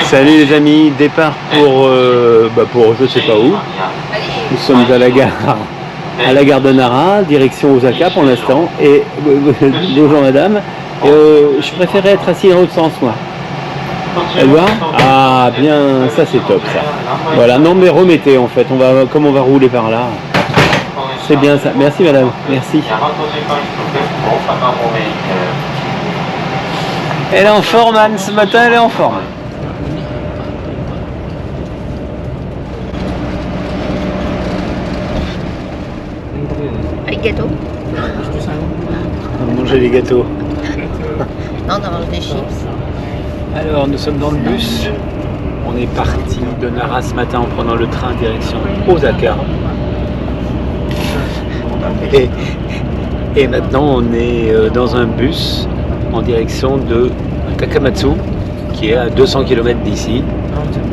Salut les amis, départ pour je sais pas où. Nous sommes à la gare de Nara, direction Osaka pour l'instant. Et bonjour madame, je préférais être assis dans l'autre sens moi. Elle va? Ah bien, ça c'est top ça. Voilà, non mais remettez en fait, comme on va rouler par là. C'est bien ça, merci madame, merci. Elle est en forme Anne, ce matin elle est en forme. Avec gâteau. On va manger les gâteaux. Non, on mange des chips. Alors nous sommes dans le bus. On est parti de Nara ce matin en prenant le train direction Osaka. Et maintenant on est dans un bus en direction de Takamatsu qui est à 200 km d'ici.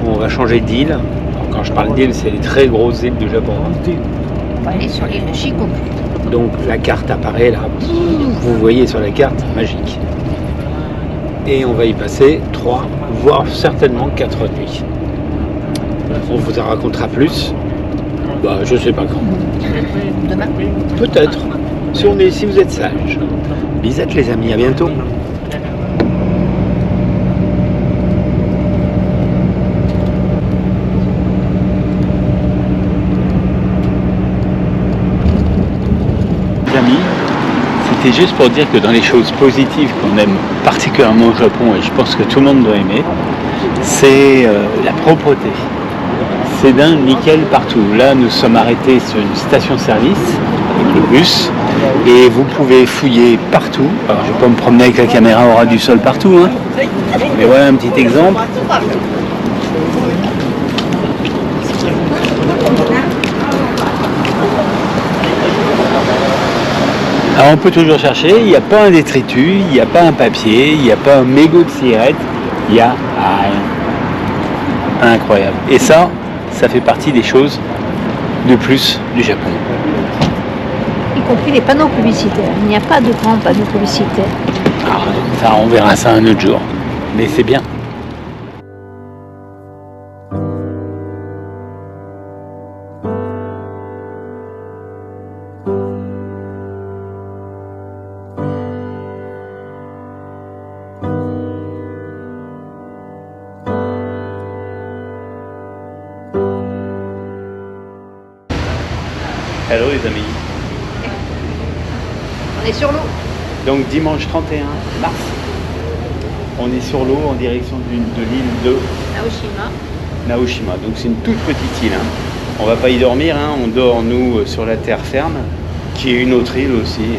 On va changer d'île. Quand je parle d'île, c'est les très grosses îles du Japon. On va aller sur l'île de Shikoku. Donc la carte apparaît là. Vous voyez sur la carte, magique. Et on va y passer 3, voire certainement 4 nuits. On vous en racontera plus. Je sais pas quand. Demain. Peut-être. Si vous êtes sages. Bisous les amis, à bientôt. Amis, c'était juste pour dire que dans les choses positives qu'on aime particulièrement au Japon, et je pense que tout le monde doit aimer, c'est la propreté. C'est d'un nickel partout. Là, nous sommes arrêtés sur une station-service avec le bus et vous pouvez fouiller partout. Alors, je ne vais pas me promener avec la caméra au ras du sol partout, hein. Mais voilà un petit exemple. Alors on peut toujours chercher, il n'y a pas un détritus, il n'y a pas un papier, il n'y a pas un mégot de cigarette, il n'y a rien. Incroyable. Et ça fait partie des choses de plus du Japon. Y compris les panneaux publicitaires. Il n'y a pas de grands panneaux publicitaires. Alors, ça, on verra ça un autre jour. Mais c'est bien. Hello les amis. On est sur l'eau. Donc dimanche 31 mars, on est sur l'eau en direction de l'île de Naoshima. Donc c'est une toute petite île. Hein. On va pas y dormir, hein. On dort nous sur la terre ferme, qui est une autre île aussi.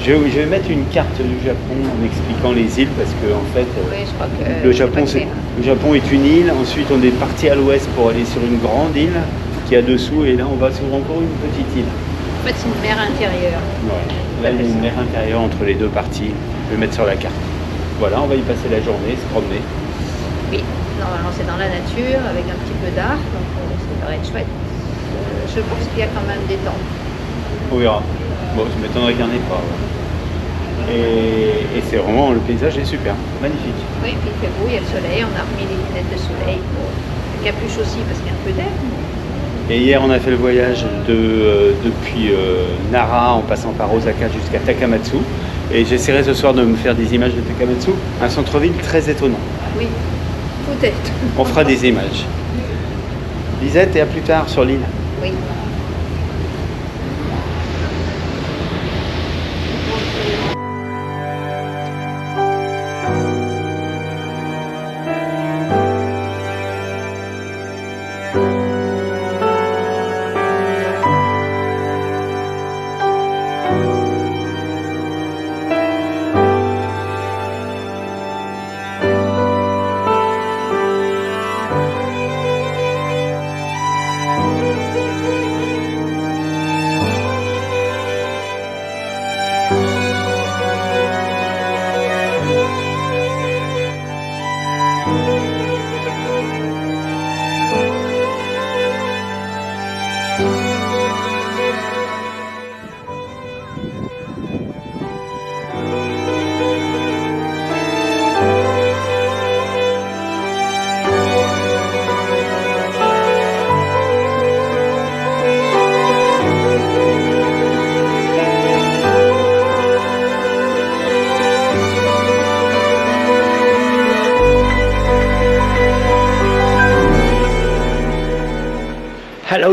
Je vais mettre une carte du Japon en expliquant les îles parce que en fait Oui, je crois que le Japon est une île. Ensuite on est parti à l'ouest pour aller sur une grande île qui est dessous et là on va sur encore une petite île. En fait c'est une mer intérieure. Ouais. Là il y a une mer intérieure entre les deux parties. Je vais mettre sur la carte. Voilà, on va y passer la journée, se promener. Oui, normalement c'est dans la nature avec un petit peu d'art, donc ça devrait être chouette. Je pense qu'il y a quand même des temps. On verra. Bon, je m'étonnerais qu'il n'y en ait pas. Ouais. Et c'est vraiment, le paysage est super, magnifique. Oui, puis il fait beau, il y a le soleil, on a remis les lunettes de soleil pour la capuche aussi parce qu'il y a un peu d'air. Et hier, on a fait le voyage depuis Nara en passant par Osaka jusqu'à Takamatsu. Et j'essaierai ce soir de me faire des images de Takamatsu, un centre-ville très étonnant. Oui, peut-être. On fera des images. Lisette, et à plus tard sur l'île. Oui.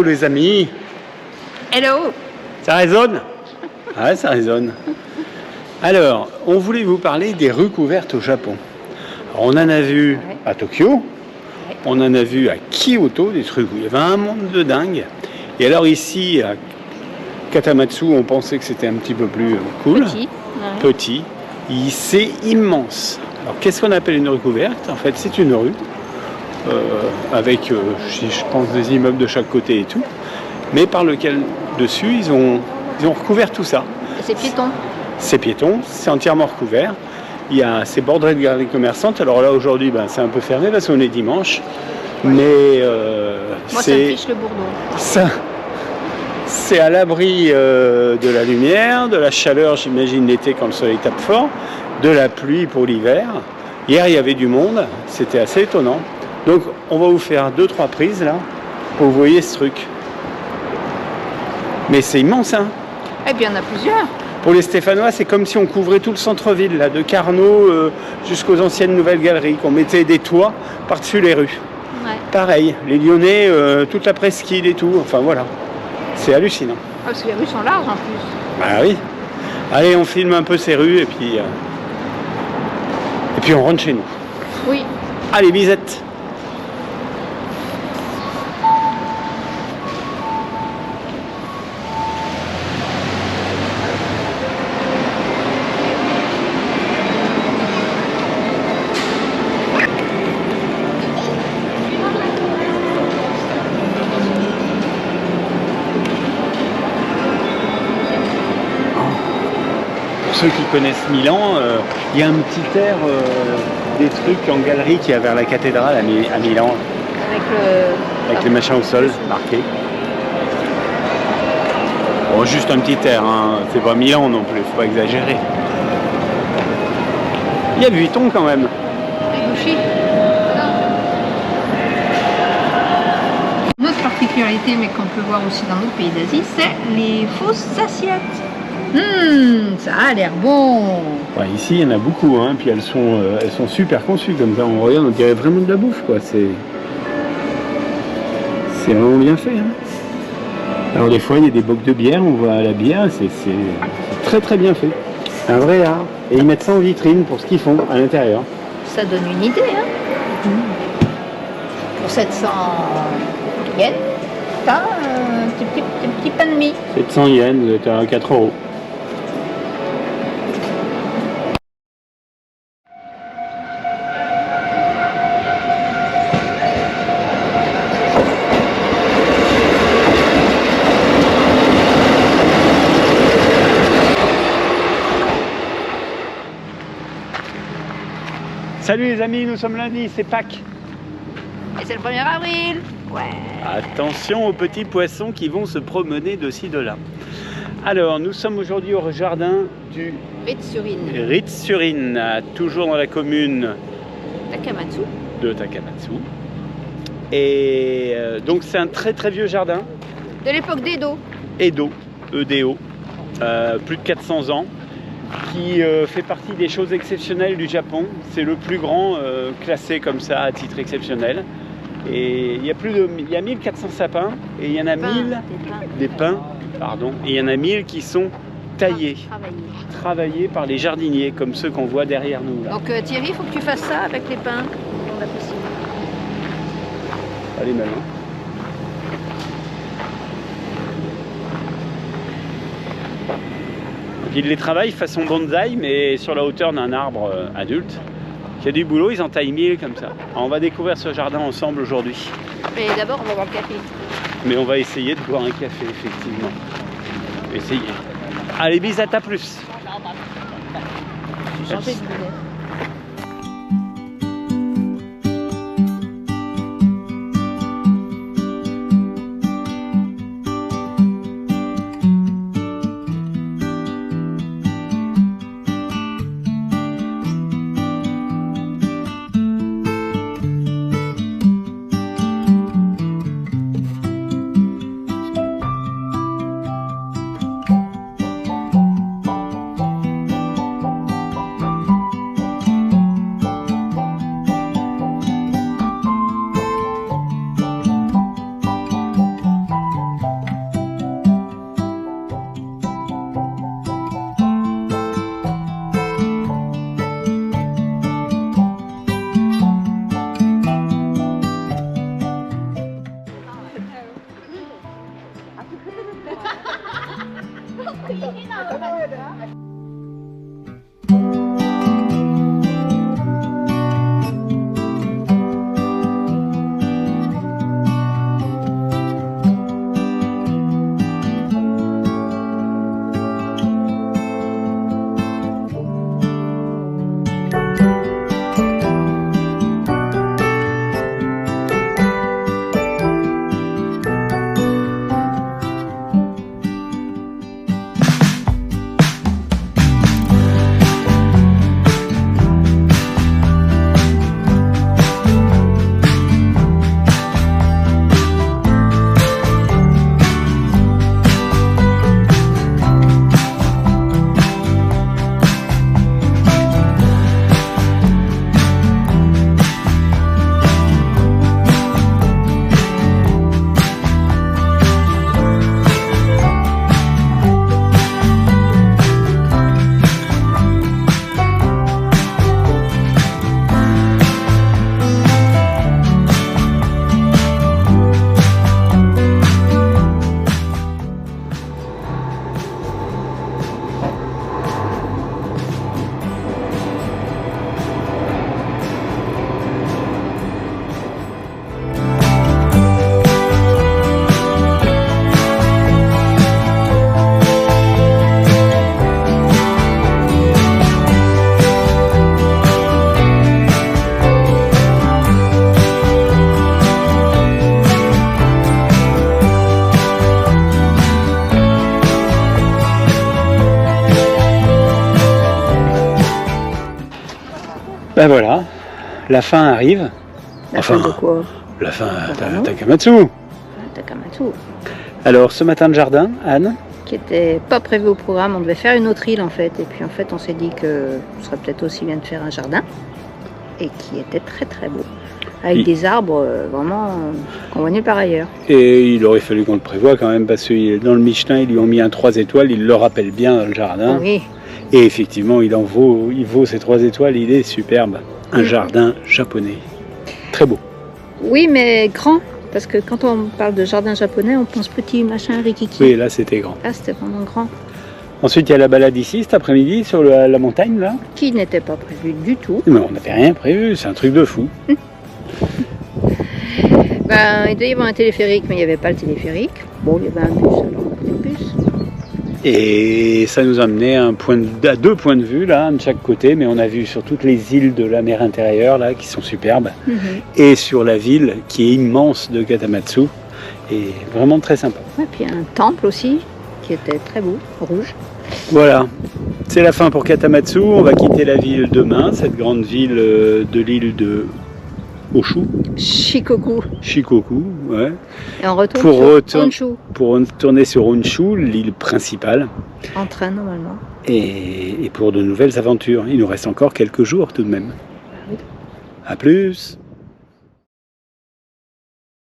Ciao les amis. Hello. Ça résonne? Ouais, ça résonne. Alors, on voulait vous parler des rues couvertes au Japon. Alors, on en a vu à Tokyo, on en a vu à Kyoto, des trucs où il y avait un monde de dingue. Et alors ici, à Katamatsu, on pensait que c'était un petit peu plus cool. Petit. C'est immense. Alors, qu'est-ce qu'on appelle une rue couverte? En fait, c'est une rue avec, je pense, des immeubles de chaque côté et tout, mais par lequel dessus, ils ont recouvert tout ça. C'est piéton. C'est piéton, c'est entièrement recouvert. C'est bordé de galeries commerçantes. Alors là, aujourd'hui, c'est un peu fermé parce qu'on est dimanche. Mais moi, ça me fiche le bourdon. C'est à l'abri de la lumière, de la chaleur, j'imagine, l'été quand le soleil tape fort, de la pluie pour l'hiver. Hier, il y avait du monde. C'était assez étonnant. Donc, on va vous faire 2-3 prises, là, pour que vous voyez ce truc. Mais c'est immense, hein? Eh bien, il y en a plusieurs. Pour les Stéphanois, c'est comme si on couvrait tout le centre-ville, là, de Carnot jusqu'aux anciennes nouvelles galeries, qu'on mettait des toits par-dessus les rues. Ouais. Pareil, les Lyonnais, toute la presqu'île et tout, enfin voilà. C'est hallucinant. Ah, parce que les rues sont larges en plus. Bah oui. Allez, on filme un peu ces rues et puis on rentre chez nous. Oui. Allez, bisette. Ceux qui connaissent Milan, il y a un petit air des trucs en galerie qu'il y a vers la cathédrale à Milan. Avec les machins au sol marqués. Bon, juste un petit air, hein. C'est pas Milan non plus, faut pas exagérer. Il y a Vuitton quand même. Une autre particularité, mais qu'on peut voir aussi dans d'autres pays d'Asie, c'est les fausses assiettes. Ça a l'air bon. Ouais, ici, il y en a beaucoup, hein, puis elles sont super conçues comme ça. On regarde, on dirait vraiment de la bouffe, quoi. C'est vraiment bien fait. Hein. Alors des fois, il y a des bocs de bière, on voit la bière, c'est très très bien fait. Un vrai art. Et ils mettent ça en vitrine pour ce qu'ils font à l'intérieur. Ça donne une idée, hein. Pour 700 yens, t'as un petit pain de mie. 700 yens, vous êtes à 4 €. Salut les amis, nous sommes lundi, c'est Pâques. Et c'est le 1er avril. Ouais. Attention aux petits poissons qui vont se promener de ci, de là. Alors, nous sommes aujourd'hui au jardin du Ritz-sur-Inn, toujours dans la commune de Takamatsu. Et donc c'est un très très vieux jardin. De l'époque d'Edo. Edo, E-D-O, plus de 400 ans. Qui fait partie des choses exceptionnelles du Japon. C'est le plus grand classé comme ça à titre exceptionnel. Et il y a 1400 sapins et il y en a 1000 des pins, pardon, et il y en a 1000 qui sont taillés, travaillés par les jardiniers comme ceux qu'on voit derrière nous là. Donc Thierry, il faut que tu fasses ça avec les pins dans la piscine. Allez maintenant. Ils les travaillent façon bonsaï, mais sur la hauteur d'un arbre adulte. Il y a du boulot, ils en taillent 1000 comme ça. Alors on va découvrir ce jardin ensemble aujourd'hui. Mais d'abord, on va boire le café. Mais on va essayer de boire un café, effectivement. Essayez. Allez, bis, à plus. J'ai changé de lunettes. Ben voilà, la fin arrive. La fin de quoi? La fin Vraiment Takamatsu. Takamatsu. Alors ce matin de jardin, Anne? Qui était pas prévu au programme, on devait faire une autre île en fait, et puis en fait on s'est dit que ce serait peut-être aussi bien de faire un jardin, et qui était très très beau, avec des arbres vraiment qu'on voit nulle part ailleurs. Et il aurait fallu qu'on le prévoie quand même, parce que dans le Michelin ils lui ont mis un 3 étoiles, il le rappelle bien dans le jardin. Oui. Et effectivement il vaut ces 3 étoiles, il est superbe. Un jardin japonais, très beau. Oui mais grand, parce que quand on parle de jardin japonais on pense petit machin rikiki. Oui là c'était grand. Là c'était vraiment grand. Ensuite il y a la balade ici cet après-midi sur la montagne là. Qui n'était pas prévu du tout. Mais on n'avait rien prévu, c'est un truc de fou. Ben, il devait y avoir un téléphérique mais il n'y avait pas le téléphérique. Bon il y avait un bus, alors on a pris le bus. Et ça nous a amené à 2 points de vue là, de chaque côté, mais on a vu sur toutes les îles de la mer intérieure là, qui sont superbes, et sur la ville qui est immense de Katamatsu, et vraiment très sympa. Et puis un temple aussi, qui était très beau, rouge. Voilà, c'est la fin pour Katamatsu, on va quitter la ville demain, cette grande ville de l'île de Honshu. Shikoku, ouais. Et on retourne sur Honshu. Pour retourner sur Honshu, l'île principale. En train normalement. Et pour de nouvelles aventures. Il nous reste encore quelques jours tout de même. Oui. À plus.